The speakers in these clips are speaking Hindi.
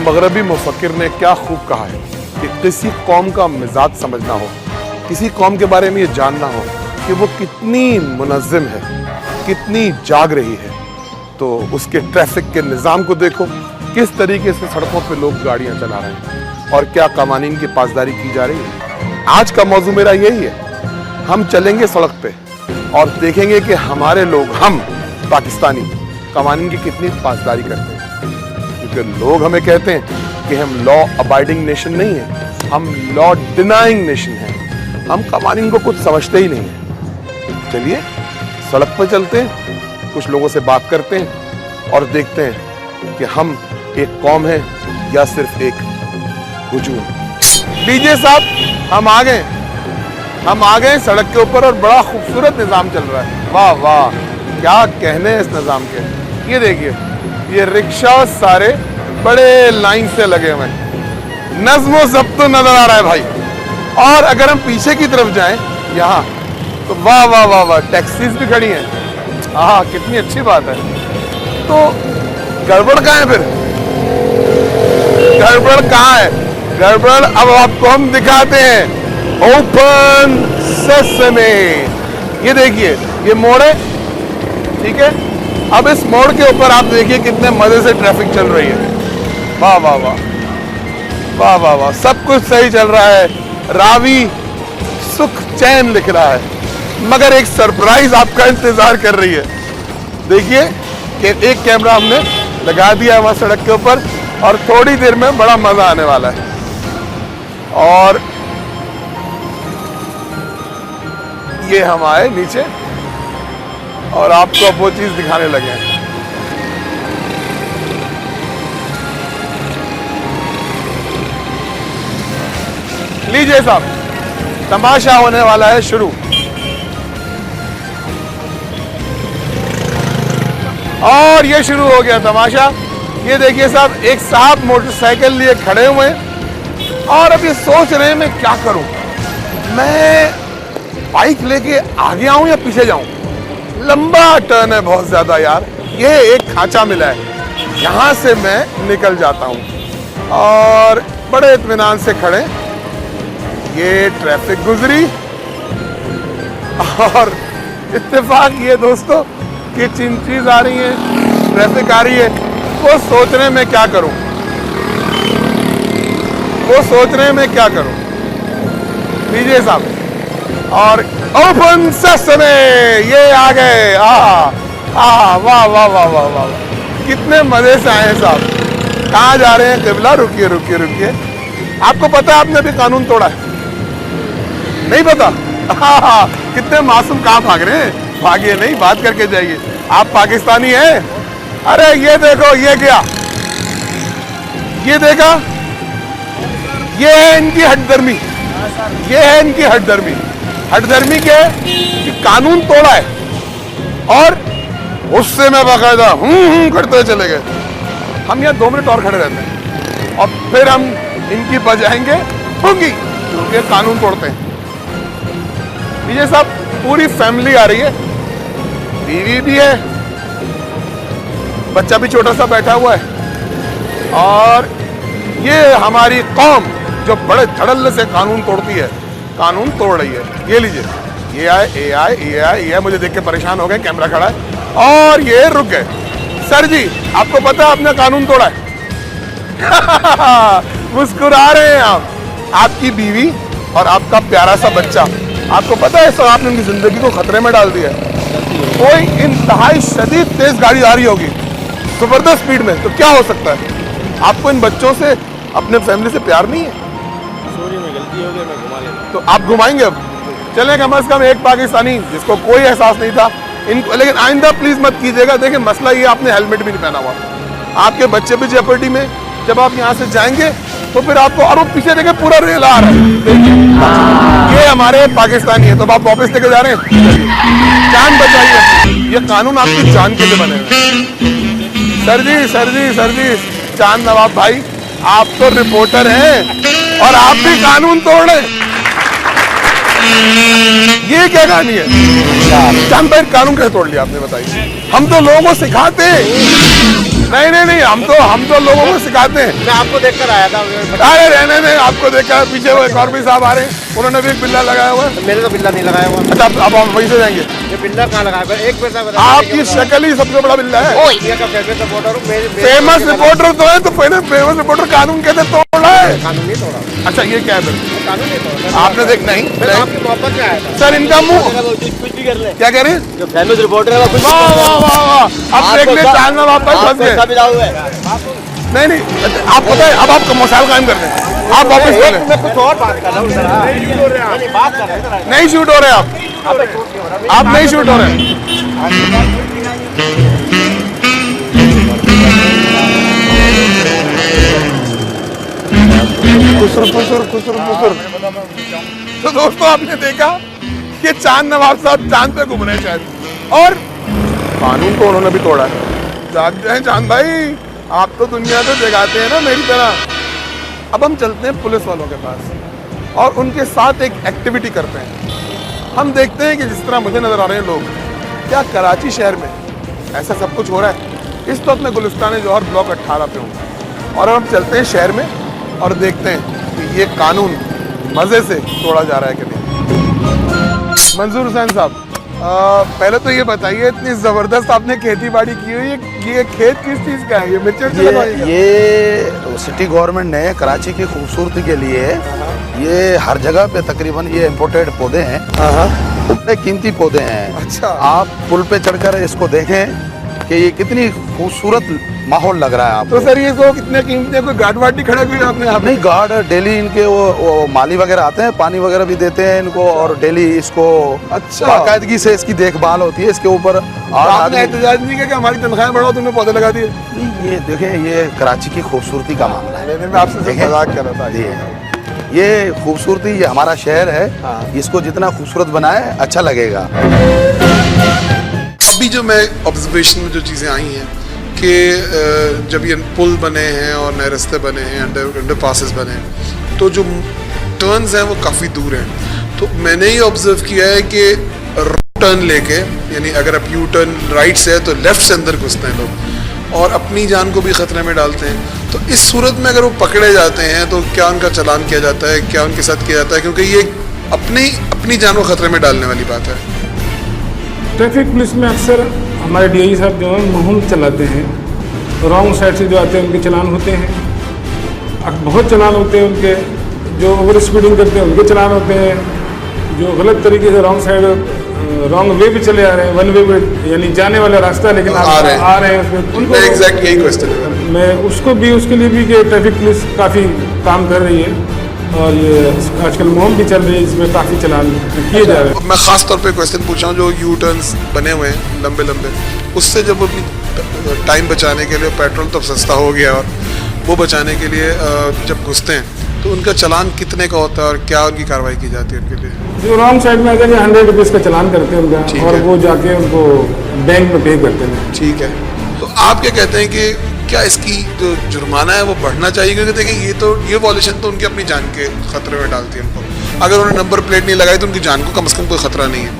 मगरबी मुफक्किर ने क्या खूब कहा है कि किसी कौम का मिजाज समझना हो, किसी कौम के बारे में ये जानना हो कि वो कितनी मुनज़्ज़म है, कितनी जाग रही है, तो उसके ट्रैफिक के निज़ाम को देखो, किस तरीके से सड़कों पे लोग गाड़ियां चला रहे हैं और क्या कानून की पासदारी की जा रही है। आज का मौजू मेरा यही है, हम चलेंगे सड़क पे और देखेंगे कि हमारे लोग, हम पाकिस्तानी कानून की कितनी पासदारी करते हैं। क्योंकि लोग हमें कहते हैं कि हम लॉ अबाइडिंग नेशन नहीं है, हम लॉ डिनाइंग नेशन है, हम कानून को कुछ समझते ही नहीं है। चलिए सड़क पर चलते हैं, कुछ लोगों से बात करते हैं और देखते हैं कि हम एक कौम है या सिर्फ एक हुजूम। लीजिए साहब, हम आ गए सड़क के ऊपर और बड़ा खूबसूरत निज़ाम चल रहा है। वाह वाह, क्या कहने हैं इस निज़ाम के। ये देखिए, ये रिक्शा सारे बड़े लाइन से लगे हुए हैं, नज़्म व ज़ब्त तो नजर आ रहा है भाई। और अगर हम पीछे की तरफ जाएं यहाँ, तो वाह वाह वाह वाह, टैक्सीज भी खड़ी हैं। हाँ, कितनी अच्छी बात है। तो गड़बड़ कहाँ है फिर? गड़बड़ कहाँ है? गड़बड़ अब आपको हम दिखाते हैं। ओपन सेसमे, ये देखिए, ये मोड़ है, ठीक है। अब इस मोड़ के ऊपर आप देखिए कितने मजे से ट्रैफिक चल रही है। वाह वाह वाह वाह वाह वाह, सब कुछ सही चल रहा है। रावी सुख चैन लिख रहा है, मगर एक सरप्राइज आपका इंतजार कर रही है। देखिए कि एक कैमरा हमने लगा दिया है वहां सड़क के ऊपर और थोड़ी देर में बड़ा मजा आने वाला है। और ये हम आए नीचे और आपको अब वो चीज दिखाने लगे हैं। लीजिए साहब, तमाशा होने वाला है शुरू। और ये शुरू हो गया तमाशा। ये देखिए साहब, एक साहब मोटरसाइकिल लिए खड़े हुए हैं और अब ये सोच रहे हैं मैं क्या करूं, मैं बाइक लेके आगे आऊं या पीछे जाऊं। लंबा टर्न है बहुत ज्यादा यार। ये एक खांचा मिला है, यहां से मैं निकल जाता हूं। और बड़े इत्मीनान से खड़े, ये ट्रैफिक गुजरी और इत्तेफाक ये दोस्तों कि चीज आ रही है, ट्रैफिक आ रही है। वो सोच रहे हैं मैं क्या करूं, वो सोच रहे हैं मैं क्या करूं। लीजिए साहब, और ओपन सेसमे, ये आ गए। वाह वाह वाह वाह वाह, कितने मजे से आए हैं साहब। कहाँ जा रहे हैं क़िबला? रुकिए रुकिए रुकिए, आपको पता है आपने अभी कानून तोड़ा है? नहीं पता? कितने मासूम कहाँ भाग रहे हैं। भागिए नहीं, बात करके जाइए। आप पाकिस्तानी हैं? अरे ये देखो, ये क्या, ये देखा, ये है इनकी हटदर्मी, ये है इनकी हटदर्मी। हटदर्मी क्या है कि कानून तोड़ा है और उससे मैं बाकायदा करते चले गए। हम यहाँ 2 मिनट और खड़े रहते हैं और फिर हम इनकी बजाएंगे होंगी, क्योंकि कानून तोड़ते हैं। लीजिए साहब, पूरी फैमिली आ रही है, बीवी भी है, बच्चा भी छोटा सा बैठा हुआ है। और ये हमारी कौम जो बड़े धड़ल्ले से कानून तोड़ती है, कानून तोड़ रही है। ये लीजिए, ये आए, मुझे देख के परेशान हो गए, कैमरा खड़ा है और ये रुक गए। सर जी, आपको पता है आपने कानून तोड़ा है? मुस्कुरा रहे हैं आप। आपकी बीवी और आपका प्यारा सा बच्चा, आपको पता है सर, आपने उनकी जिंदगी को खतरे में डाल दिया है। कोई इंतहाई शदीद तेज गाड़ी आ रही होगी जबरदस्त स्पीड में, तो क्या हो सकता है? आपको इन बच्चों से, अपने फैमिली से प्यार नहीं है? सॉरी, मैं गलती हो गई, मैं घुमा लेता। तो आप घुमाएंगे अब? चलें, कम से कम एक पाकिस्तानी जिसको कोई एहसास नहीं था इनको, लेकिन आइंदा प्लीज मत कीजिएगा। देखिए मसला ये, आपने हेलमेट भी नहीं पहना हुआ, आपके बच्चे भी जेपर्डी में। जब आप यहाँ से जाएंगे तो फिर आपको, और वो पीछे देखे पूरा रेल आ रहा है, देखिए ये हमारे पाकिस्तानी है। तो आप वापस लेके जा रहे हैं, जान बचाइए। ये कानून आपकी जान के लिए बने हैं। सर जी, चांद नवाब भाई, आप तो रिपोर्टर हैं और आप भी कानून तोड़ रहे। ये क्या कहानी है? चांद भाई, कानून कैसे तोड़ लिया आपने, बताइए। हम तो लोगों को सिखाते हैं नहीं नहीं नहीं, हम तो लोगों को सिखाते हैं। मैं आपको देखकर आया था। अरे रहने नहीं, आपको देखा पीछे वो एक और भी साहब आ रहे हैं, उन्होंने भी एक बिल्ला लगाया हुआ है। मेरे तो बिल्ला नहीं लगाया हुआ। अच्छा अब हम वहीं से जाएंगे। ये बिल्ला कहाँ लगाया हुआ है? एक पैसा बता। आपकी शक्ल ही सबसे बड़ा बिल्ला है। इंडिया का फेवरेट रिपोर्टर हूँ। फेमस रिपोर्टर तो है, तो पहले फेमस रिपोर्टर कानून कहते तोड़ा है। कानून नहीं तोड़ा। अच्छा ये क्या है फिर? कानून नहीं तोड़ा। आपने देख नहीं आपकी मोहब्बत में आया था सर, इनका मुंह कुछ भी कर ले। क्या कह रहे हैं? जो फेमस रिपोर्टर है वो कुछ वाह वाह वाह वाह, अब देख ले चैनल आप भाई फंस गए। मिला हुआ है। नहीं नहीं, आप पता है अब आप मसाल कायम कर दें, आप वापस कर लें। मैं कुछ और बात कर रहा हूँ। बात कर रहे हैं। नहीं शूट हो रहे आप नहीं शूट हो रहे। खुसर। तो दोस्तों आपने देखा कि चांद नवाब साहब चांद पे घूम रहे हैं शायद, और कानून को उन्होंने भी तोड़ा है। जाग जाए चांद भाई, आप तो दुनिया को जगाते हैं ना मेरी तरह। अब हम चलते हैं पुलिस वालों के पास और उनके साथ एक एक्टिविटी करते हैं। हम देखते हैं कि जिस तरह मुझे नजर आ रहे हैं लोग, क्या कराची शहर में ऐसा सब कुछ हो रहा है? इस वक्त मैं गुलिस्तान जौहर ब्लॉक 18 पे हूँ और हम चलते हैं शहर में और देखते हैं कि ये कानून मज़े से तोड़ा जा रहा है कि नहीं। मंजूर हुसैन साहब, पहले तो ये बताइए, इतनी ज़बरदस्त आपने खेती बाड़ी की हुई है, ये खेत किस चीज़ का है? ये मिर्च ये सिटी गवर्नमेंट ने कराची की खूबसूरती के लिए ये हर जगह पे तकरीबन ये इम्पोर्टेड पौधे हैं, बड़े कीमती पौधे हैं। अच्छा। आप पुल पे चढ़कर इसको देखें कि ये कितनी खूबसूरत माहौल लग रहा है आपको। तो सर ये तो कितने कीमती है, कोई गार्ड वार्ड नहीं खड़ा किया आपने? नहीं, गार्ड डेली इनके वो माली वगैरह आते हैं, पानी वगैरह भी देते हैं इनको, और डेली इसको अच्छा बाकायदगी से इसकी देखभाल होती है। इसके ऊपर आपने एहतजाज नहीं किया कि हमारी तनख्वाहें बढ़ाओ, तुमने पौधे लगा दिए? ये देखें, ये कराची की खूबसूरती का मामला है। मैं आपसे देखें, मजाक कर रहा था। ये खूबसूरती, ये हमारा शहर है, इसको जितना खूबसूरत बनाए अच्छा लगेगा। अभी जो मैं ऑब्जर्वेशन में जो चीज़ें आई हैं कि जब ये पुल बने हैं और नए रास्ते बने हैं, अंडर पासेस बने हैं, तो जो टर्न्स हैं वो काफ़ी दूर हैं। तो मैंने ये ऑब्जर्व किया है कि टर्न लेके, यानी अगर आप यू टर्न राइट से है तो लेफ्ट से अंदर घुसते हैं लोग और अपनी जान को भी ख़तरे में डालते हैं। तो इस सूरत में अगर वो पकड़े जाते हैं तो क्या उनका चालान किया जाता है, क्या उनके साथ किया जाता है? क्योंकि ये अपनी जान को ख़तरे में डालने वाली बात है। ट्रैफिक पुलिस में अक्सर हमारे डीआई साहब जो हैं मुहिम चलाते हैं, रॉन्ग साइड से जो आते हैं उनके चालान होते हैं। अब बहुत चालान होते हैं उनके, जो ओवर स्पीडिंग करते हैं उनके चालान होते हैं, जो गलत तरीके से रॉन्ग साइड रॉन्ग वे पे चले आ रहे हैं, वन वे पे यानी जाने वाला रास्ता लेकिन आ रहे हैं उसमें, उनको एग्जैक्ट यही क्वेश्चन है। मैं उसको भी उसके लिए भी कि ट्रैफिक पुलिस काफ़ी काम कर रही है और ये आजकल मुहिम भी चल रही है, इसमें काफ़ी चालान किए जा रहे हैं। मैं खास तौर पे क्वेश्चन पूछ रहा हूँ, जो यू टर्न्स बने हुए हैं लंबे लंबे, उससे जब अपनी टाइम बचाने के लिए, पेट्रोल तो सस्ता हो गया और वो बचाने के लिए जब घुसते हैं तो उनका चालान कितने का होता है और क्या उनकी कार्रवाई की जाती है उनके लिए? जो रॉन्ग साइड में आ जाएंगे 100 रुपीज़ का चालान करते हैं उनका, और वो जाके उनको बैंक में पे करते हैं। ठीक है, तो आप क्या कहते हैं कि क्या इसकी जो जुर्माना है वो बढ़ना चाहिए? क्योंकि देखिए ये वॉल्यूशन तो उनकी अपनी जान के खतरे में डालती है उनको। अगर उन्होंने नंबर प्लेट नहीं लगाई तो उनकी जान को कम से कम कोई खतरा नहीं है,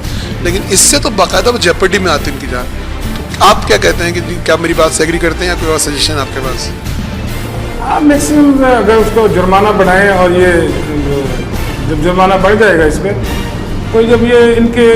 लेकिन इससे तो बाकायदा वो जेपर्डी में आती है उनकी जान। तो आप क्या कहते हैं कि क्या मेरी बात से एग्री करते हैं या कोई और सजेशन आपके पास? आप मैक्सिमम अगर उसको जुर्माना बढ़ाएं, और ये जब जुर्माना बढ़ जाएगा इस पर, कोई जब ये इनके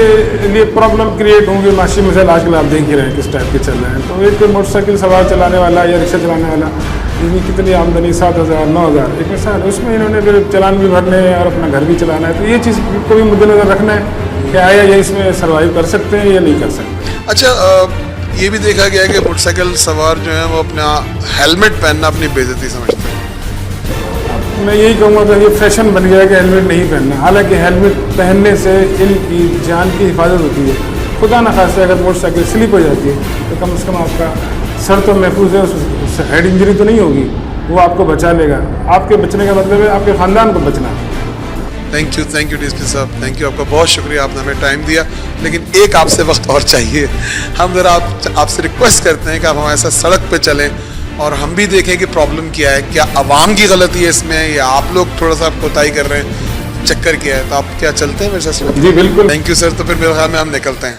लिए प्रॉब्लम क्रिएट होंगे, माशी मिसाल आजकल आप देख ही रहे हैं किस टाइप के चल रहे हैं। तो एक मोटरसाइकिल सवार चलाने वाला या रिक्शा चलाने वाला, इसकी कितनी आमदनी 7,000 9,000 एक मिसाल, उसमें इन्होंने फिर चालान भी भरने हैं और अपना घर भी चलाना है। तो ये चीज़ को भी मुद्देनजर रखना है कि आया ये इसमें सर्वाइव कर सकते हैं या नहीं कर सकते। अच्छा, ये भी देखा गया है कि मोटरसाइकिल सवार जो है वो अपना हेलमेट पहनना अपनी बेइज्जती समझते हैं। मैं यही कहूँगा कि ये फैशन बन गया है कि हेलमेट नहीं पहनना। हालांकि हेलमेट पहनने से इनकी जान की हिफाजत होती है। खुदा न खास्ता अगर मोटरसाइकिल स्लिप हो जाती है तो कम से कम आपका सर तो महफूज है, उससे हेड इंजरी तो नहीं होगी, वो आपको बचा लेगा। आपके बचने का मतलब है आपके ख़ानदान को बचना। थैंक यू डीएसपी साहब, थैंक यू, आपका बहुत शुक्रिया, आपने हमें टाइम दिया। लेकिन एक आपसे वक्त और चाहिए, हम ज़रा आपसे रिक्वेस्ट करते हैं कि आप हमारे साथ सड़क पे चलें और हम भी देखें कि प्रॉब्लम क्या है, क्या आवाम की गलती है इसमें या आप लोग थोड़ा सा कोताही कर रहे हैं, चक्कर क्या है। तो आप क्या चलते हैं मेरे साथ? जी बिल्कुल। Thank you sir. तो फिर मेरे ख्याल में हम निकलते हैं।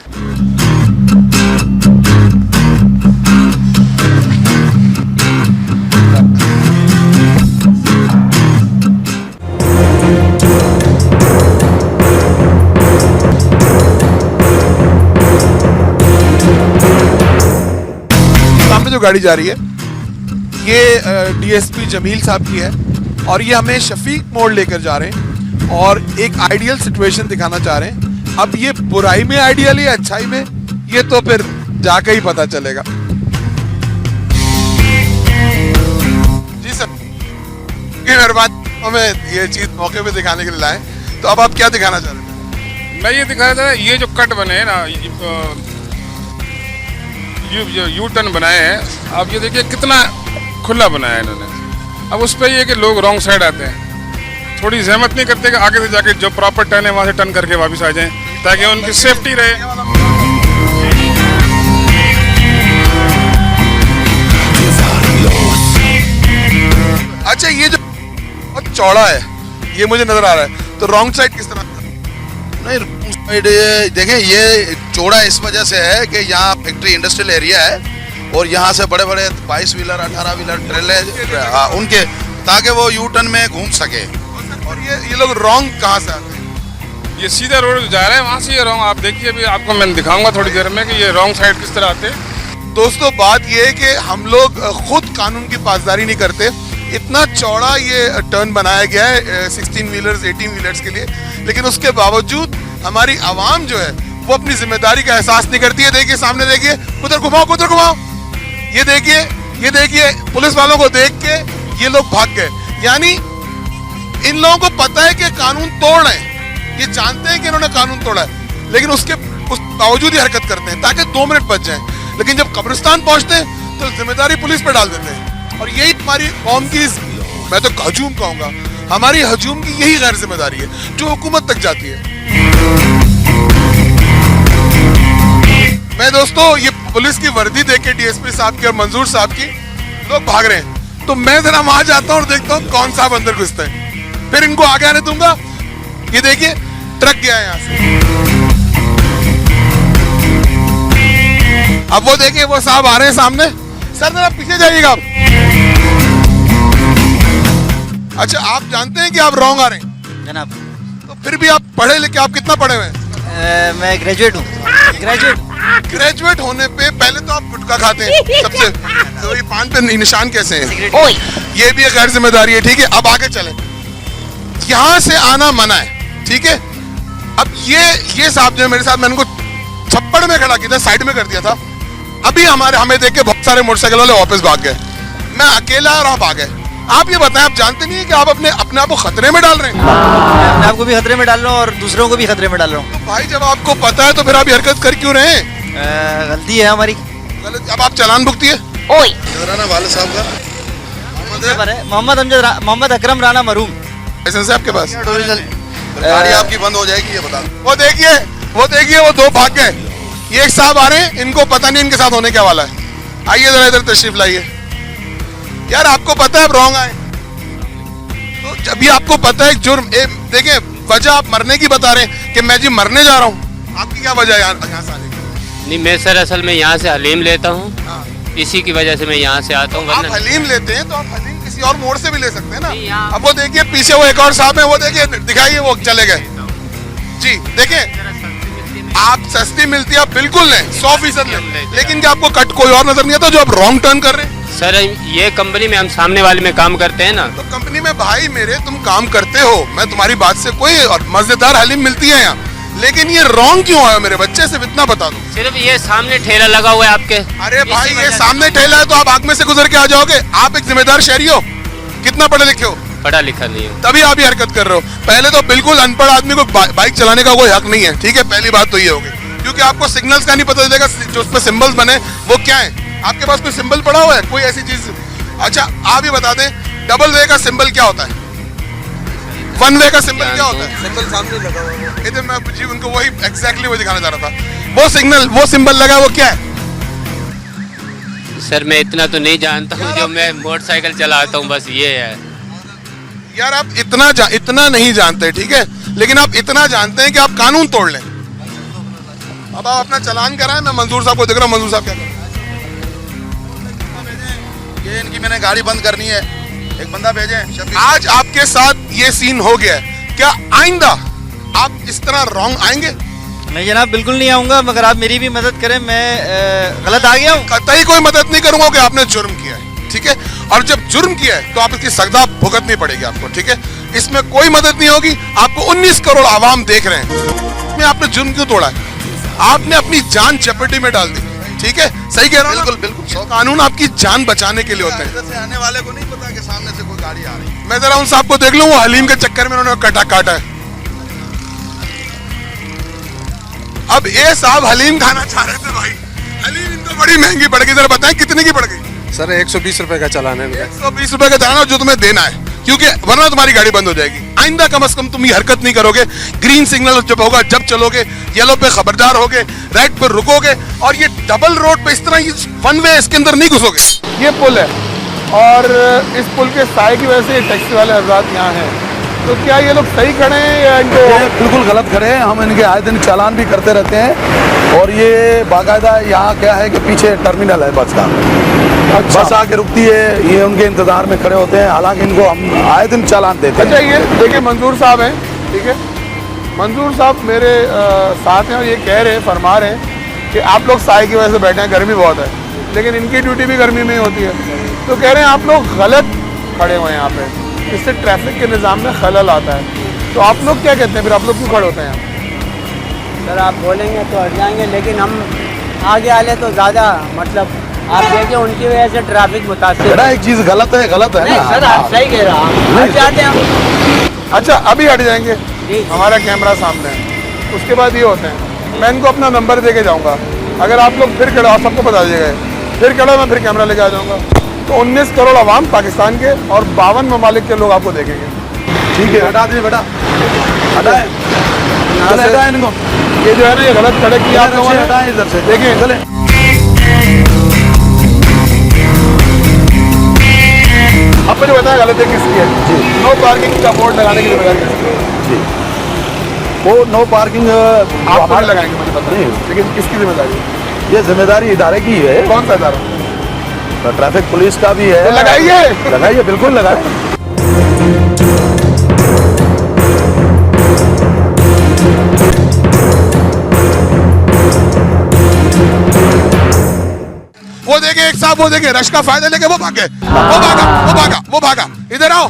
जो गाड़ी जा रही है ये डीएसपी जमील साहब की है और ये हमें शफीक मोड़ लेकर जा रहे हैं और एक आइडियल सिचुएशन दिखाना चाह रहे हैं। अब ये बुराई में आइडियल है अच्छाई में, ये तो फिर जाके ही पता चलेगा। जी सर, मेहरबानी हमें ये चीज मौके पे दिखाने के लिए लाए, तो अब आप क्या दिखाना चाह रहे हैं? मैं ये दिखाना चाह रहा हूँ, ये जो कट बने हैं ना, यू टर्न बनाए हैं, आप ये देखिए कितना खुला बनाया है इन्होंने। अब उस पर ये कि लोग रॉन्ग साइड आते हैं, थोड़ी जहमत नहीं करते कि आगे से जाके जो प्रॉपर टर्न है वहाँ से टर्न करके वापस आ जाएं ताकि उनकी सेफ्टी रहे। अच्छा, ये जो बहुत चौड़ा है ये मुझे नजर आ रहा है, तो रॉन्ग साइड किस तरह? नहीं, रॉन्ग साइड देखें, ये चौड़ा इस वजह से है कि यहाँ फैक्ट्री इंडस्ट्रियल एरिया है और यहाँ से बड़े बड़े 22 व्हीलर 18 व्हीलर ट्रेलर उनके, ताकि वो यू टर्न में घूम सके। और ये लोग रॉन्ग कहाँ से आते हैं? ये सीधा रोड जा रहे हैं, वहाँ से ये रॉन्ग, आप देखिए अभी आपको मैं दिखाऊंगा थोड़ी देर में कि ये रॉन्ग साइड किस तरह आते हैं। दोस्तों, बात ये है कि हम लोग खुद कानून की पासदारी नहीं करते। इतना चौड़ा ये टर्न बनाया गया है 16 व्हीलर्स 18 व्हीलर्स के लिए, लेकिन उसके बावजूद हमारी आवाम जो है वो अपनी जिम्मेदारी का एहसास नहीं करती है। देखिए सामने, देखिए उधर घुमाओ, ये देखिए पुलिस वालों को देख के ये लोग भाग गए। यानी इन लोगों को पता है कि कानून तोड़ रहे हैं, ये जानते हैं कि इन्होंने कानून तोड़ा है, लेकिन उस बावजूद ही हरकत करते हैं ताकि 2 मिनट बच जाएं। लेकिन जब कब्रिस्तान पहुंचते हैं तो जिम्मेदारी पुलिस पर डाल देते हैं। और यही हमारी कौम की, मैं तो हजूम कहूंगा, हमारी हजूम की यही गैर जिम्मेदारी है जो हुकूमत तक जाती है। मैं दोस्तों ये पुलिस की वर्दी देख के डीएसपी साहब की और मंजूर साहब की लोग भाग रहे हैं, तो मैं जरा वहां जाता हूँ और देखता हूँ कौन साहब अंदर घुसते हैं, फिर इनको आगे आने दूंगा। ये देखिए ट्रक गया है यहाँ से, अब वो देखिए वो साहब आ रहे हैं सामने। सर जरा पीछे जाइएगा आप। अच्छा, आप जानते हैं कि आप रॉन्ग आ रहे हैं जनाब? तो फिर भी आप पढ़े लिखे, आप कितना पढ़े हुए हैं? मैं ग्रेजुएट हूँ। ग्रेजुएट होने पे पहले तो आप गुटखा खाते हैं सबसे, तो ये पान पे निशान कैसे हैं? ये भी एक गैर जिम्मेदारी है, ठीक है। अब आगे चले, यहाँ से आना मना है, ठीक है। अब ये साहब जो है मेरे साथ, मैंने उनको छप्पड़ में खड़ा किया था, साइड में कर दिया था। अभी हमें देख के बहुत सारे मोटरसाइकिल वाले वापस भाग गए, मैं अकेला और आप आ गए। आप ये बताएं, आप जानते नहीं है कि आप अपने आप को खतरे में डाल रहे हैं? मैं अपने आप को भी खतरे में डाल रहा हूँ और दूसरों को भी खतरे में डाल रहा हूँ। तो भाई जब आपको पता है तो फिर आप हरकत कर क्यों रहे हैं? गलती है हमारी। गलत, अब आप चालान भुगतिए। नजराना वाले साहब का मोहम्मद अकरम राणा मरूम। लाइसेंस है आपके पास? गाड़ी आपकी बंद हो जाएगी, ये बता दो। वो देखिए वो 2 भाग गए। ये एक साहब आ रहे हैं, इनको पता नहीं इनके साथ होने क्या वाला है। आइए जरा इधर तशरीफ लाइए। यार आपको पता है आप रॉन्ग आए, तो जब भी आपको पता है जुर्म, देखिए वजह आप मरने की बता रहे हैं कि मैं जी मरने जा रहा हूँ, आपकी क्या वजह है यहाँ से आने की? नहीं, मैं सर असल में यहाँ से हलीम लेता हूँ, इसी की वजह से मैं यहाँ से आता हूँ। आप हलीम लेते हैं तो आप हलीम किसी और मोड़ से भी ले सकते हैं ना। यहाँ- अब वो देखिए पीछे वो एक और साहब है, वो देखिए दिखाइए, वो चले गए जी। देखिए आप सस्ती मिलती है, आप बिल्कुल लें, 100% लें, लेकिन क्या आपको कट कोई और नजर नहीं आता जो आप रॉन्ग टर्न कर रहे हैं? सर ये कंपनी में हम सामने वाले में काम करते हैं ना। तो कंपनी में भाई मेरे तुम काम करते हो, मैं तुम्हारी बात से कोई, और मजेदार हलीम मिलती है यहाँ, लेकिन ये रॉन्ग क्यों है मेरे बच्चे? सिर्फ इतना बता दो। सिर्फ ये सामने ठेला लगा हुआ है आपके। अरे भाई इसी ये वजह सामने ठेला है तो आप आग में से गुजर के आ जाओगे? आप एक जिम्मेदार शहरी हो, कितना पढ़े लिखे हो? पढ़ा लिखा नहीं हूँ। तभी आप ये हरकत कर रहे हो। पहले तो बिल्कुल अनपढ़ आदमी को बाइक चलाने का कोई हक नहीं है, ठीक है। पहली बात तो ये होगी, क्योंकि आपको सिग्नल्स का नहीं पता चलेगा जो उस पर सिंबल्स बने वो क्या है। आपके पास कोई सिंबल पड़ा हुआ है, कोई ऐसी चीज? अच्छा आप ही बता दें, डबल वे का सिंबल क्या होता है, 1 वे का सिंबल क्या होता है? सिंबल सामने लगा हुआ है। इधर मैं जी उनको वही एग्जैक्टली वो दिखाना चाह रहा था। वो सिग्नल, वो सिंबल लगा, वो क्या है? सर मैं इतना तो नहीं जानता हूँ, जो मैं मोटरसाइकिल चलाता हूँ, बस ये है। यार आप इतना नहीं जानते, ठीक है, लेकिन आप इतना जानते हैं कि आप कानून तोड़ लें। अब आप अपना चालान कराएं, मैं मंजूर साहब को देख रहा हूँ। मंजूर साहब क्या कर रहे हैं? ये इनकी मैंने गाड़ी बंद करनी है, एक बंदा भेजें। आज आपके साथ ये सीन हो गया है, क्या आइंदा आप इस तरह रॉन्ग आएंगे? मैं जनाब बिल्कुल नहीं आऊँगा, मगर आप मेरी भी मदद करें, मैं गलत आ गया हूँ। कतई कोई मदद नहीं करूंगा कि आपने जुर्म किया है, ठीक है। और जब जुर्म किया है तो आप इसकी सजा भुगतनी पड़ेगी आपको, ठीक है। इसमें कोई मदद नहीं होगी। आपको 19 करोड़ आवाम देख रहे हैं, में आपने जुर्म क्यों तोड़ा है? आपने अपनी जान चपेटी में डाल दी, ठीक है। सही कह रहा हूं ना? बिल्कुल बिल्कुल। कानून आपकी जान बचाने के लिए होते हैं। इधर से आने वाले को नहीं पता कि सामने से कोई गाड़ी आ रही है। मैं जरा उन साहब को देख लूं, वो हलीम के चक्कर में उन्होंने काटा है। अब ये साहब हलीम खाना चाह रहे थे भाई, हलीम इनको बड़ी महंगी पड़ गई। जरा बताएं कितने की पड़ गई? सर 120 रुपए का चालान है। 120 रुपए का चालान जो तुम्हें देना है, क्योंकि वरना तुम्हारी गाड़ी बंद हो जाएगी। आइंदा कम से कम तुम ये हरकत नहीं करोगे। ग्रीन सिग्नल जब होगा जब चलोगे, येलो पे खबरदार होगे, रेड पे रुकोगे, और ये डबल रोड पे इस तरह वन वे इसके अंदर नहीं घुसोगे। ये पुल है और इस पुल के साए की वजह से टैक्सी वाले हजरात यहाँ हैं। तो क्या ये लोग सही खड़े हैं या इनको? ये बिल्कुल गलत खड़े हैं। हम इनके आए दिन चालान भी करते रहते हैं, और ये बाकायदा यहाँ क्या है कि पीछे टर्मिनल है बस का। अच्छा। बस आके रुकती है, ये उनके इंतजार में खड़े होते हैं। हालांकि इनको हम आए दिन चालान देते हैं। अच्छा, ये देखिए मंजूर साहब हैं, ठीक है। मंजूर साहब मेरे साथ हैं और ये कह रहे हैं, फरमा रहे हैं कि आप लोग साए की वजह से बैठे हैं, गर्मी बहुत है, लेकिन इनकी ड्यूटी भी गर्मी में ही होती है। तो कह रहे हैं आप लोग गलत खड़े हुए हैं यहाँ पे, इससे ट्रैफिक के निज़ाम में खलल आता है। तो आप लोग क्या कहते हैं, फिर आप लोग क्यों खड़े होते हैं यहाँ? सर आप बोलेंगे तो हट जाएंगे, लेकिन हम आगे वाले तो ज़्यादा, मतलब आप देखिए उनकी वजह से ट्रैफिक मुतासिर बेटा एक चीज गलत है नहीं ना। सर, आप सही कह रहा हैं, हट जाते हैं हम। अच्छा, अभी हट जाएंगे, जी। हमारा कैमरा सामने है। उसके बाद ये होते हैं, मैं इनको अपना नंबर दे के जाऊँगा। अगर आप लोग फिर खड़े, आप सबको बता दीजिएगा, फिर खड़े मैं फिर कैमरा लेके आ जाऊँगा। तो 19 करोड़ आवाम पाकिस्तान के और 52 ममालिक के लोग आपको देखेंगे। ठीक है, हटा दीजिए बेटा, हटाए हटाए इनको। ये जो है ना, ये गलत खड़े किया आप लोगों ने। हटाए इधर से, देखिए चले। अब मुझे बताया गलती किसकी है? जी। नो पार्किंग का बोर्ड लगाने की जिम्मेदारी किसकी है? जी, वो नो पार्किंग आप हमारे लगाएंगे मुझे पता नहीं, लेकिन किसकी जिम्मेदारी है? ये जिम्मेदारी इदारे की है। कौन सा इदारा? ट्रैफिक पुलिस का भी है। तो लगाइए, लगाइए, बिल्कुल लगाए। वो देखे एक साहब, वो देखे रश का फायदा लेके वो भागे, वो भागा। इधर आओ,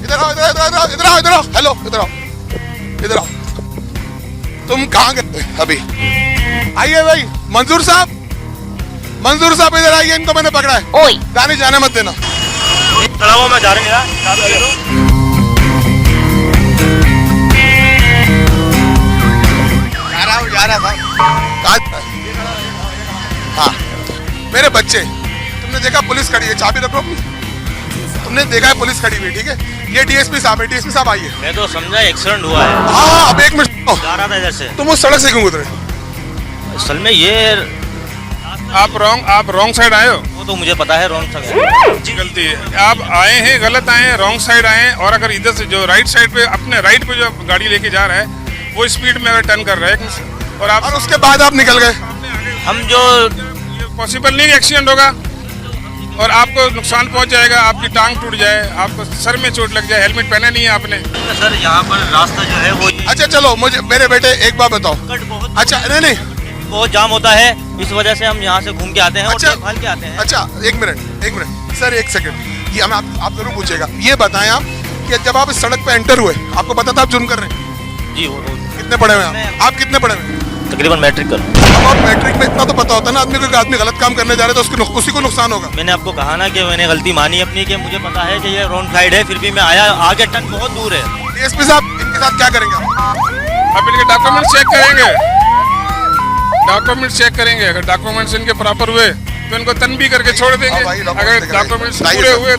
इधर आओ। हेलो, इधर आओ। तुम कहाँ गए अभी? आइए भाई, मंजूर साहब इधर आइए। इनको मैंने पकड़ा है। ओए, जाने मत देना। मैं जा रहा हाँ, मेरे बच्चे, तुमने देखा पुलिस खड़ी है, चाबी रखो अपनी। तुमने देखा है पुलिस खड़ी हुई, ठीक है। ये डीएसपी साहब है, डीएसपी साहब आइए। मैं तो समझा एक्सीडेंट हुआ है, हाँ, अब एक मिनट जा रहा था इधर से। तुम उस सड़क से क्यों उतरे? असल में ये आप रॉन्ग साइड आए हो। वो तो मुझे पता है, रॉन्ग साइड गलती है, आप आए हैं गलत आए हैं, रॉन्ग साइड आए हैं। और अगर इधर से जो राइट साइड पे, अपने राइट पे जो गाड़ी लेके जा रहा है, वो स्पीड में अगर टर्न कर रहा है और उसके बाद आप निकल गए। हम जो पॉसिबल नहीं एक्सीडेंट होगा और आपको नुकसान पहुंच जाएगा, आपकी टांग टूट जाए, आपको सर में चोट लग जाए, हेलमेट पहना नहीं है आपने। सर यहाँ पर रास्ता जो है वो अच्छा चलो, मुझे मेरे बेटे एक बात बताओ। अच्छा नहीं, बहुत जाम होता है, इस वजह से हम यहाँ से घूम के आते हैं अच्छा, और देखभाल के आते हैं। अच्छा एक मिनट सर, एक सेकंड, ये हमें आप जरूर पूछेगा। ये बताएं आप कि जब आप इस सड़क पे एंटर हुए, आपको पता था आप जुर्म कर रहे हैं? जी, वो कितने पढ़े हुए हैं आप? कितने पढ़े हुए हैं? तकरीबन मैट्रिक कर। अब आप मैट्रिक में इतना तो पता होता है ना आदमी को, आदमी गलत काम करने जा रहे तो उसी को नुकसान होगा। मैंने आपको कहा ना कि मैंने गलती मानी अपनी, कि मुझे पता है कि ये रॉन्ग साइड है, फिर भी मैं आया, आगे टर्न बहुत दूर है। डीएसपी साहब, इनके साथ क्या करेंगे आप? अब इनके डॉक्यूमेंट चेक करेंगे, अगर डॉक्यूमेंट्स इनके प्रॉपर हुए तो इनको तनबीह करके छोड़ देंगे। अगर डॉक्यूमेंट्स पूरे हुए,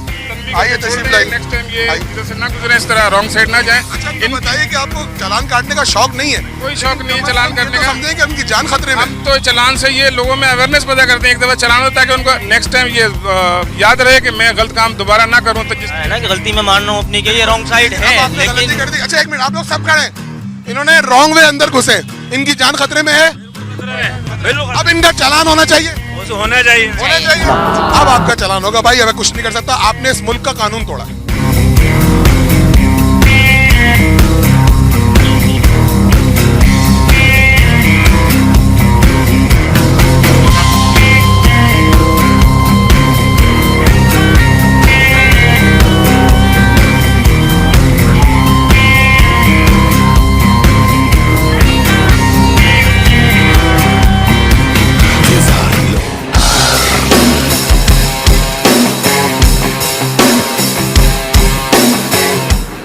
आइए तशरीफ लाइए। नेक्स्ट टाइम ये इधर से ना गुजरे, इस तरह रॉन्ग साइड ना जाएं। अच्छा इन बताइए कि आपको चालान काटने का शौक नहीं है? कोई शौक नहीं है चालान करने का। समझें कि उनकी जान खतरे में। हम तो चालान से ये लोगों में अवेयरनेस पैदा करते हैं, एक दफा चालान होता है कि उनको नेक्स्ट टाइम ये याद रहे कि मैं गलत काम दोबारा ना करूं। तो जिस है ना कि गलती मैं मान रहा हूँ अपनी कि ये रॉन्ग साइड है, आपने गलती लेकिन कर दी। अच्छा एक मिनट, आप लोग सब खड़े हैं, इन्होंने रॉन्ग वे अंदर घुसे, इनकी जान खतरे में है, अब इनका चालान होना चाहिए। होना चाहिए। अब आपका चालान होगा भाई, हमें कुछ नहीं कर सकता, आपने इस मुल्क का कानून तोड़ा।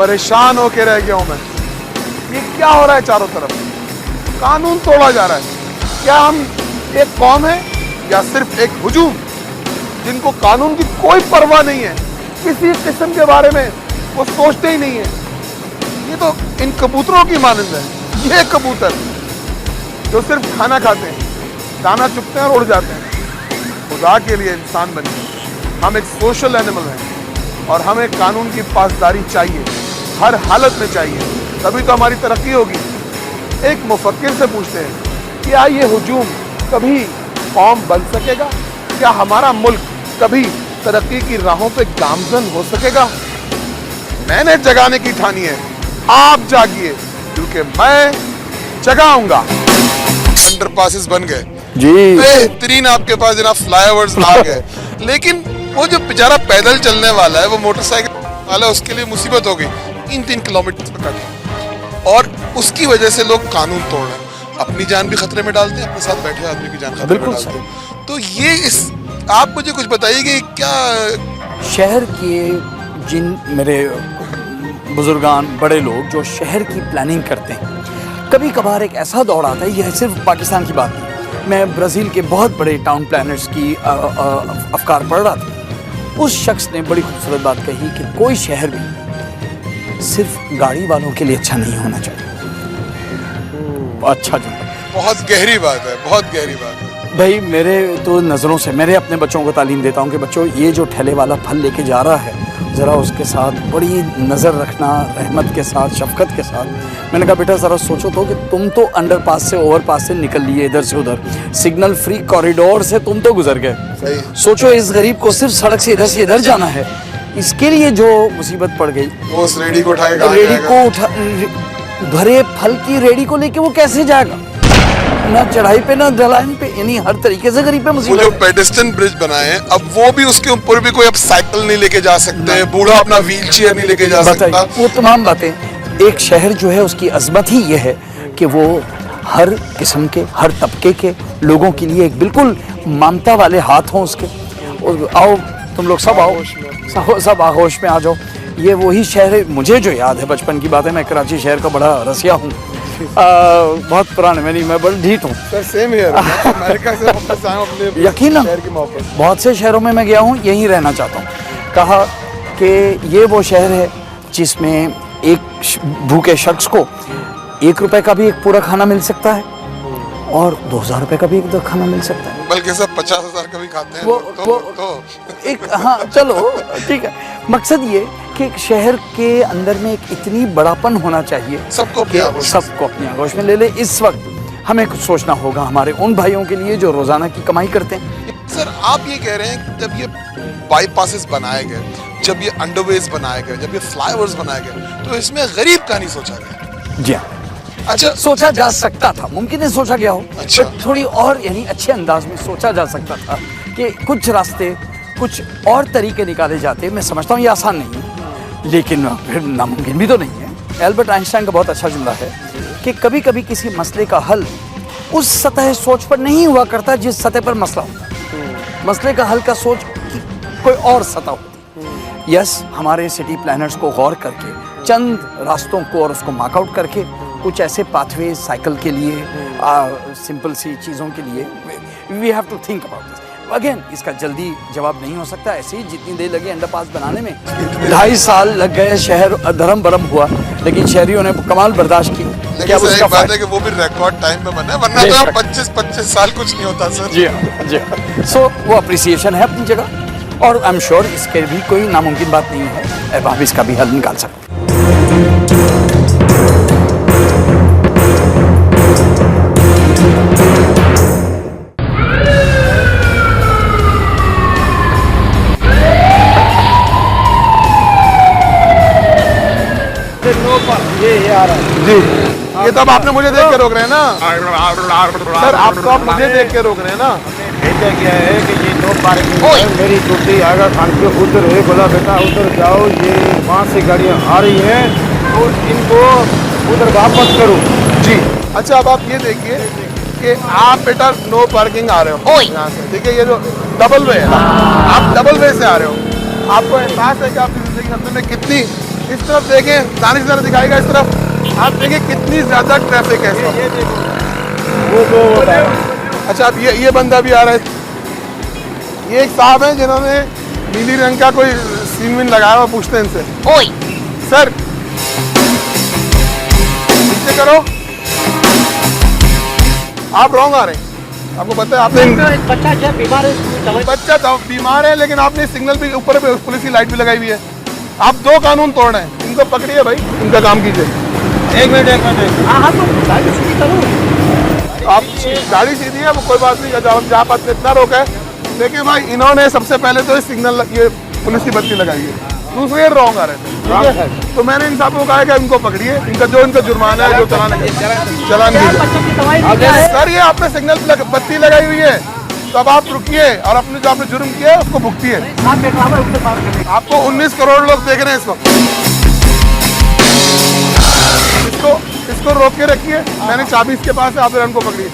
परेशान होके रह गया हूं मैं। ये क्या हो रहा है चारों तरफ? कानून तोड़ा जा रहा है। क्या हम एक कौम है या सिर्फ एक हुजूम जिनको कानून की कोई परवाह नहीं है, किसी किस्म के बारे में वो सोचते ही नहीं है। ये तो इन कबूतरों की मानंद है। ये कबूतर जो सिर्फ खाना खाते हैं, दाना चुगते हैं और उड़ जाते हैं। खुदा के लिए इंसान बनिए। हम एक सोशल एनिमल हैं और हमें कानून की पासदारी चाहिए, हर हालत में चाहिए, तभी तो हमारी तरक्की होगी। एक मुफक्किर से पूछते हैं, क्या ये हुजूम कभी कौम बन सकेगा? क्या हमारा मुल्क कभी तरक्की की राहों पे गामजन हो सकेगा? मैंने जगाने की ठानी है, आप जागिए, क्योंकि मैं जगाऊंगा। अंडरपासेस बन गए जी, बेहतरीन, आपके पास जनाब फ्लाईओवर्स आ गए, लेकिन वो जो बेचारा पैदल चलने वाला है, वो मोटरसाइकिल वाला, उसके लिए मुसीबत हो गई। 3-3 किलोमीटर पे कट, और उसकी वजह से लोग कानून तोड़ रहे हैं, अपनी जान भी खतरे में डालते हैं, अपने साथ बैठे आदमी की जान खतरे में डालते हैं। तो ये आप मुझे कुछ बताइए कि क्या शहर के जिन मेरे बुजुर्गान बड़े लोग जो शहर की प्लानिंग करते हैं, कभी कभार एक ऐसा दौर आता है, यह सिर्फ पाकिस्तान की बात नहीं, मैं ब्राज़ील के बहुत बड़े टाउन प्लानर्स की अफकार पढ़ रहा था। उस शख्स ने बड़ी खूबसूरत बात कही कि कोई शहर भी सिर्फ गाड़ी वालों के लिए अच्छा नहीं होना चाहिए। अच्छा जुमला, बहुत गहरी बात है, बहुत गहरी बात है। भाई मेरे तो नज़रों से मैंने अपने बच्चों को तालीम देता हूँ कि बच्चों, ये जो ठेले वाला फल लेके जा रहा है, ज़रा उसके साथ बड़ी नज़र रखना, रहमत के साथ, शफकत के साथ। मैंने कहा बेटा ज़रा सोचो तो कि तुम तो अंडरपास से ओवरपास से निकल लिए, इधर से उधर सिग्नल फ्री कॉरिडोर से तुम तो गुजर गए। सोचो इस गरीब को सिर्फ सड़क से इधर जाना है, इसके लिए जो मुसीबत पड़ गई। वो उस रेडी को उठाएगा, रेडी को उठा, भरे फल की रेडी को लेके वो कैसे जाएगा? ना चढ़ाई पे ना ढलान पे, यानी हर तरीके से गरीब पे वो मुसीबत। जो पेडेस्ट्रियन ब्रिज बनाए हैं, अब वो भी उसके ऊपर भी कोई अब साइकिल नहीं लेके जा सकते, बूढ़ा अपना व्हील चेयर नहीं लेके जा सकता। बताइए, वो तमाम बातें। एक शहर जो है उसकी अजमत ही ये है कि वो हर किस्म के, हर तबके के लोगों के लिए एक बिल्कुल ममता वाले हाथ हों उसके। और आओ तुम लोग सब आओ, सब आगोश में आ जाओ। ये वही शहर है, मुझे जो याद है बचपन की बात है, मैं कराची शहर का बड़ा रसिया हूँ, बहुत पुराने, मैं बड़ा ढीठ हूँ। सेम हियर, अमेरिका से वापस आया हूं अपने यकीनन शहर की मोहब्बत। बहुत से शहरों में मैं गया हूँ, यहीं रहना चाहता हूँ। कहा कि ये वो शहर है जिसमें एक भूखे शख्स को 1 रुपए का भी एक पूरा खाना मिल सकता है और 2000 रुपए का भी एक खाना मिल सकता है। बल्कि सब 50,000 का भी खाते हैं वो एक, हाँ चलो ठीक है। मकसद ये कि एक शहर के अंदर में एक इतनी बड़ापन होना चाहिए, सबको अपनी आगोश में ले ले। इस वक्त हमें कुछ सोचना होगा हमारे उन भाइयों के लिए जो रोजाना की कमाई करते हैं। सर, आप ये कह रहे हैं कि जब ये बाईपासेस बनाए गए, जब ये अंडरवेज बनाए गए, जब ये फ्लाईओवर्स बनाए गए, तो इसमें गरीब का नहीं सोचा गया। जी हाँ, अच्छा, सोचा जा सकता था, मुमकिन है सोचा गया हो, अच्छा। बट थोड़ी और यानी अच्छे अंदाज में सोचा जा सकता था कि कुछ रास्ते, कुछ और तरीके निकाले जाते। मैं समझता हूँ ये आसान नहीं है, लेकिन फिर नामुमकिन भी तो नहीं है। एल्बर्ट आइंस्टाइन का बहुत अच्छा जुमला है कि कभी कभी किसी मसले का हल उस सतह सोच पर नहीं हुआ करता जिस सतह पर मसला होता है। मसले का हल का सोच की कोई और सतह होती। यस, हमारे सिटी प्लानर्स को गौर करके चंद रास्तों को और उसको मार्क आउट करके कुछ ऐसे पाथवे साइकिल के लिए, सिंपल सी चीज़ों के लिए, we have to think about this. Again, इसका जल्दी जवाब नहीं हो सकता। ऐसे ही जितनी देर लगी अंडरपास बनाने में, 2.5 साल लग गए, शहर धर्म बरम हुआ, लेकिन शहरियों ने कमाल बर्दाश्त की। क्या उसका बात है कि वो भी रिकॉर्ड टाइम में बना, वरना तो 25 साल कुछ नहीं होता सर। जी हाँ, जी हाँ। सो वो अप्रिसिएशन है अपनी जगह, और आई एम श्योर इसके भी कोई नामुमकिन बात नहीं है, अब आप इसका भी हल निकाल सकते हैं। जी, ये तो अब आपने मुझे देख के रोक रहे हैं ना सर, आप तो आप मुझे देख के रोक रहे हैं ना। ऐसा क्या है कि ये नो पार्किंग है, मेरी छुट्टी आगा खान के उधर है, बोला बेटा उधर जाओ, ये 5 से गाड़ियाँ आ रही हैं और इनको उधर वापस करो। जी, अच्छा, अब आप ये देखिए कि आप बेटा नो पार्किंग आ रहे हो यहाँ से, ठीक है, ये जो डबल वे है, आप डबल वे से आ रहे हो। आपको एहसास है कि आपकी जिंदगी में कितनी इस तरफ देखें, दानिश जरा दिखाएगा इस तरफ, आप देखें कितनी ज्यादा ट्रैफिक है इस वक्त। अच्छा, अब ये बंदा भी आ रहा है। ये एक साहब हैं जिन्होंने नीली रंग का कोई सीन विन लगाया हुआ, पूछते हैं इनसे। ओए सर, नीचे करो, आप रॉन्ग आ रहे हैं। आपको पता है, आपने बच्चा क्या बीमार है, बच्चा तो बीमार है, लेकिन आपने सिग्नल भी ऊपर पे पुलिस की लाइट भी लगाई हुई है। आप 2 कानून तोड़ रहे हैं, इनको पकड़िए भाई, इनका काम कीजिए। एक मिनट। हाँ तो गाड़ी सीधी करो। आप गाड़ी सीधी है, वो कोई बात नहीं, जहाँ पर इतना रोका है। देखिए भाई, इन्होंने सबसे पहले तो सिग्नल, ये पुलिस की बत्ती लगाई है, दूसरे रॉन्ग आ रहे थे। तो मैंने इन साहब को कहा कि इनको पकड़िए, इनका जुर्माना है, जो चलान कीजिए। सर, ये आपने सिग्नल बत्ती लगाई हुई है, तो अब आप रुकिए और अपने जो आपने जुर्म किया है उसको भुगतिए। आपको 19 करोड़ लोग देख रहे हैं इस वक्त। इसको रोक के रखिए, मैंने चाबी इसके पास है, आप इनको पकड़िए।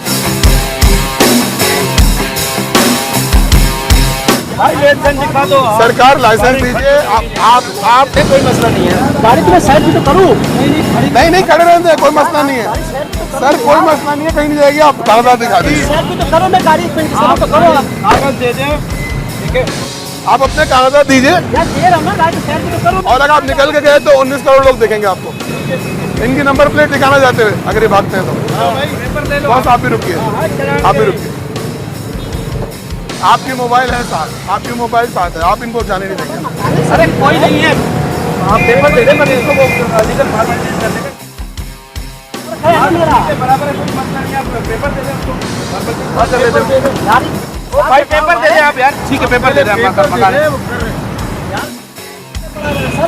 सरकार लाइसेंस दीजिए। आप कोई मसला नहीं है, गाड़ी तो मैं साइड भी तो करूँ। नहीं खड़े रहते, कोई मसला नहीं है सर, कोई मसला नहीं है, कहीं नहीं जाएगी। आप कागजात दिखा दीजिए। तो करो, मैं गाड़ी तो करो, कागज दे दें, आप अपने कागजात दीजिए। और अगर आप निकल के गए तो 19 करोड़ लोग देखेंगे आपको। इनकी नंबर प्लेट दिखाना जाते हुए अगर ये भागते हैं तो। बस आप भी रुकिए, आप भी रुकिए। आपकी मोबाइल है साथ, आपकी मोबाइल साथ है, आप इनको जाने नहीं देंगे। अरे कोई नहीं है, आप पेपर दे दें, मैं इसको लीगल फॉर्मेलिटीज कर देंगे। भाई पेपर दे दे आप यार। ठीक है, पेपर दे दे सर,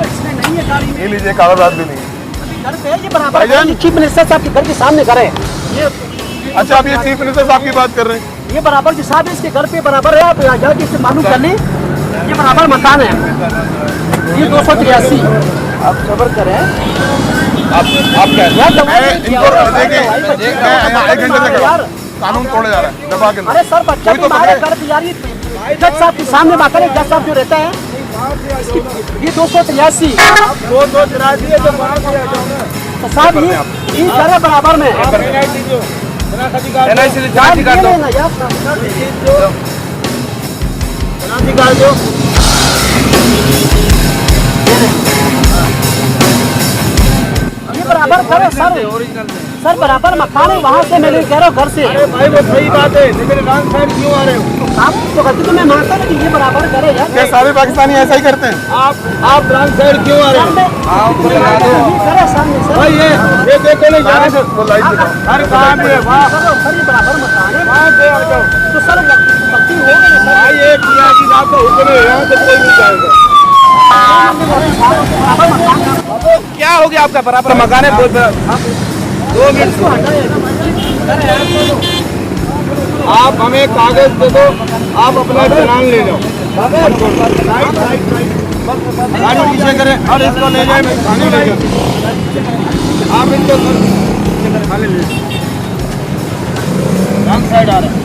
इसमें नहीं है गाड़ी में। ये लीजिए, कागजात भी नहीं है। घर पे ये बराबर चीफ मिनिस्टर साहब के घर के सामने घर है ये। अच्छा, आप ये चीफ मिनिस्टर साहब की बात कर रहे हैं? ये बराबर के साथ इसके घर पे बराबर है, आप जाके इससे मालूम कर लें। ये बराबर मकान है, ये 283। आप सबर करें, आप क्या इनको देखिए, एक घंटे से यार कानून तोड़े जा रहा है दबा के। अरे सर, बच्चा तो हमारे घर पे यार, जज साहब के सामने बात करें, जज साहब जो रहता है, ये 283 तो साहब ये घर है बराबर में। ये बराबर घर है सर, बराबर मकान है, वहाँ से मैं कह रहा हूँ घर से। भाई वो सही बात है, लेकिन रॉन्ग साइड क्यों आ रहे हो? आप तो गलती तो मैं मानता हूँ कि ये बराबर करे यार। क्या सारे पाकिस्तानी ऐसा ही करते हैं? आप रॉन्ग साइड क्यों आ रहे हो? आप करे सामने सर। भाई ये देखो नहीं, वो लाइट दिखाओ। अरे कहाँ पे है? वहाँ सर, ये बराबर मकान है, वहाँ पे आ जाओ। तो सर गलती हो गई सर। भाई ये किया कि आपका हुक्म है, यहाँ से कोई नहीं जाएगा। क्या हो गया आपका? बराबर मकान है, बहुत 2 मिनट आप हमें कागज दे दो, आप अपना चालान ले लो। गाड़ी पीछे करें और इसको ले जाए, मैं थाने ले जाऊँ। आप इनको थाने ले रॉन्ग साइड आ रहे हैं।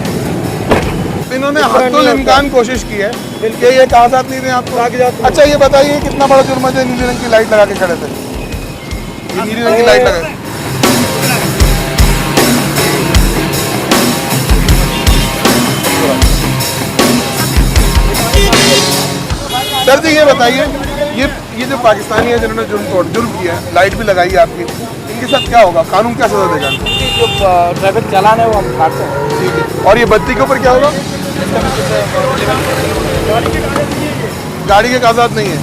इन्होंने हद्दुल इम्कान कोशिश की है कि ये कागजात नहीं दें आपको। अच्छा, ये बताइए कितना बड़ा जुर्म है नीली रंग की लाइट लगा के खड़े थे? ये नीली रंग की लाइट लगा। सर जी, ये बताइए, ये जो पाकिस्तानी है जिन्होंने जुर्म किया है, लाइट भी लगाई है आपकी, इनके साथ क्या होगा? कानून क्या सजा देगा? जो ट्रैफिक चालान है वो हम काटते हैं। ठीक है, और ये बत्ती के ऊपर क्या होगा? गाड़ी के कागजात नहीं है।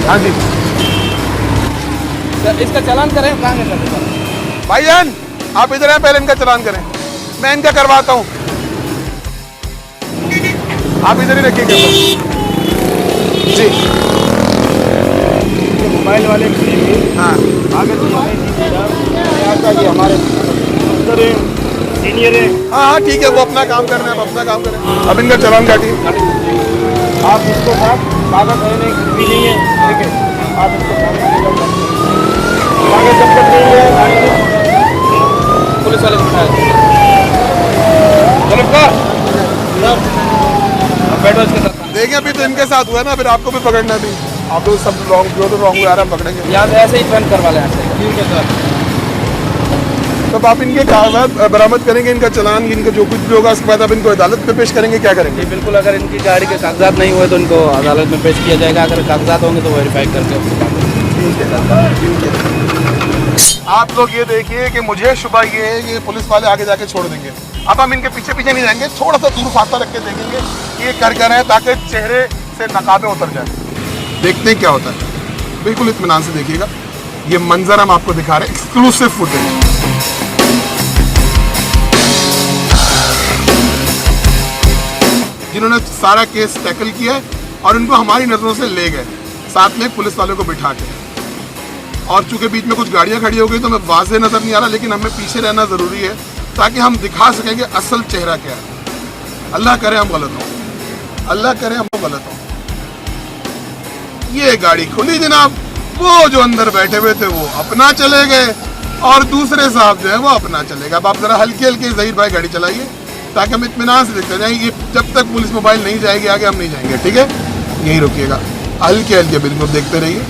हाँ जी, इसका चालान करें, कहाँ भाईजान आप इधर हैं, पहले इनका चालान करें, मैं इनका करवाता हूँ। आप इधर ही रखिएगा जी। मोबाइल वाले हाँ, आगे तो ये हमारे सीनियर है। हाँ ठीक है, वो अपना काम कर रहे हैं, आप अपना काम करें। अब इनका चालान काटिए। आप इसको साथ कागज है नहीं, कुछ भी नहीं है, ठीक है, आप इसको कागज जब तक नहीं है वाले को बिठाया। देखिए अभी तो इनके साथ हुआ ना, फिर आपको भी पकड़ना भी। आप लोग सब रॉन्ग जो तो रॉन्ग आ रहा है पकड़ेंगे। यहाँ से ऐसे ही ट्रेन करवा लें ऐसे। ठीक है सर। तब आप इनके कागजात बरामद करेंगे, इनका चालान, इनका जो कुछ भी होगा उसके बाद आप इनको अदालत में पेश करेंगे, क्या करेंगे? जी बिल्कुल, अगर इनकी गाड़ी के कागजात नहीं हुए तो इनको अदालत में पेश किया जाएगा, अगर कागजात होंगे तो वेरीफाई करके उसके बाद। आप लोग ये देखिए कि मुझे शुबा ये है कि पुलिस वाले आगे जाके छोड़ देंगे। अब हम इनके पीछे पीछे नहीं जाएंगे, थोड़ा सा दूर फासला रख के देखेंगे ये कर रहे हैं ताकि चेहरे से नकाबें उतर जाए। देखते हैं क्या होता है, बिल्कुल इत्मीनान से देखिएगा। ये मंजर हम आपको दिखा रहे हैं, एक्सक्लूसिव फुटेज। जिन्होंने सारा केस टैकल किया और उनको हमारी नजरों से ले गए, साथ में पुलिस वालों को बिठा के। और चूंकि बीच में कुछ गाड़ियां खड़ी हो गई तो हमें वाज़ेह नजर नहीं आ रहा, लेकिन हमें पीछे रहना जरूरी है ताकि हम दिखा सकें कि असल चेहरा क्या है। अल्लाह करे हम गलत हों, अल्लाह करे हम गलत हों। ये गाड़ी खुली जनाब, वो जो अंदर बैठे हुए थे वो अपना चले गए और दूसरे साहब जो है वो अपना चले गए। अब आप जरा हल्की हल्की ज़हीर भाई गाड़ी चलाइए ताकि हम इत्मीनान से देखते जाएं। ये जब तक पुलिस मोबाइल नहीं जाएगी आगे हम नहीं जाएंगे, ठीक है? यही रुकिएगा, हल्के हल्के बिल्कुल देखते रहिए।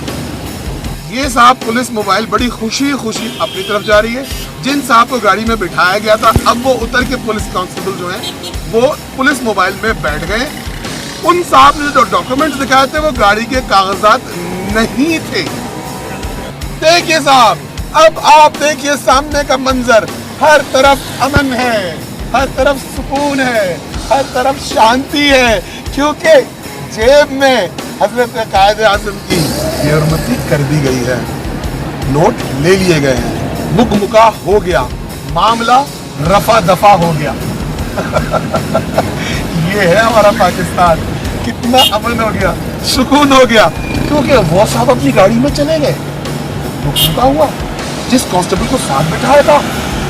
ये साहब पुलिस मोबाइल बड़ी खुशी खुशी अपनी तरफ जा रही है। जिन साहब को गाड़ी में बिठाया गया था अब वो उतर के पुलिस कांस्टेबल जो है वो पुलिस मोबाइल में बैठ गए। उन साहब ने जो डॉक्यूमेंट्स दिखाए थे वो गाड़ी के कागजात नहीं थे। देखिए साहब, अब आप देखिए सामने का मंजर, हर तरफ अमन है, हर तरफ सुकून है, हर तरफ शांति है, क्योंकि जेब में हजरत कायद-ए-आज़म की बेहरमती कर दी गई है। नोट ले लिए गए हैं, मुकमुका हो गया, मामला रफा दफा हो गया। ये है हमारा पाकिस्तान, कितना अमन हो गया, सुकून हो गया, क्योंकि वो साहब अपनी गाड़ी में चले गए। मुकमुका हुआ, जिस कांस्टेबल को साथ बिठाया था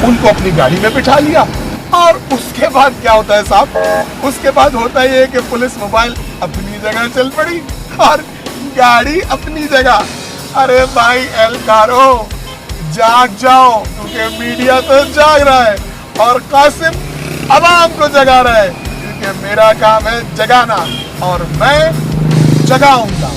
उनको अपनी गाड़ी में बिठा लिया। और उसके बाद क्या होता है साहब? उसके बाद होता है ये कि पुलिस मोबाइल अपनी जगह चल पड़ी और गाड़ी अपनी जगह। अरे भाई एहलकारो, जाग जाओ, क्योंकि मीडिया तो जाग रहा है और कासिम अवाम को जगा रहा है, क्योंकि मेरा काम है जगाना और मैं जगाऊंगा।